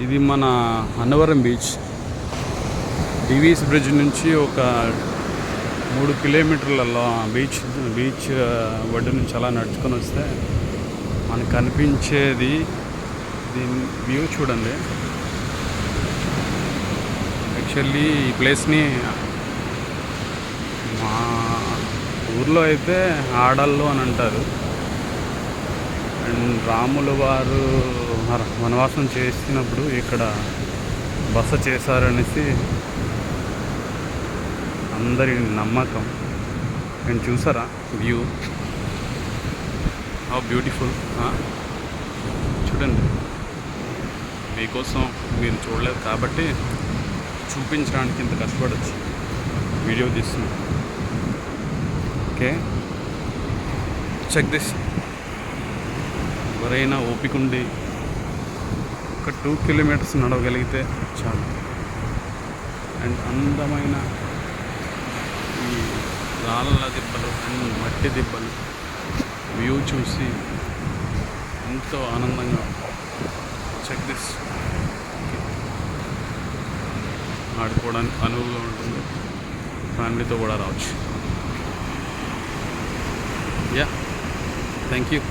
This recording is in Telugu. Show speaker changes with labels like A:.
A: ఇది మన అన్నవరం బీచ్. డివిస్ బ్రిడ్జ్ నుంచి ఒక 3 కిలోమీటర్లలో బీచ్ ఒడ్డు నుంచి అలా నడుచుకొని వస్తే మనకు కనిపించేది దీని వ్యూ చూడండి. యాక్చువల్లీ ఈ ప్లేస్ని మా ఊర్లో అయితే ఆడళ్ళు అని అంటారు. అండ్ రాములు వారు వనవాసం చేసినప్పుడు ఇక్కడ బస చేశారనేసి అందరి నమ్మకం. నేను చూసారా వ్యూ, హౌ బ్యూటిఫుల్. చూడండి, మీకోసం మీరు చూడలేదు కాబట్టి చూపించడానికి ఇంత కష్టపడచ్చు. వీడియో తీస్తున్నాను. Okay, check this. ఎవరైనా ఓపిక ఉండి ఒక 2 కిలోమీటర్స్ నడవగలిగితే చాలు. అండ్ అందమైన ఈ రాళ్ళ దిబ్బలు అండ్ మట్టి దిబ్బలు వ్యూ చూసి ఎంతో ఆనందంగా. Check this. ఆడుకోవడానికి అనువుగా ఉంటుంది. ఫ్యామిలీతో కూడా రావచ్చు. Yeah, thank you.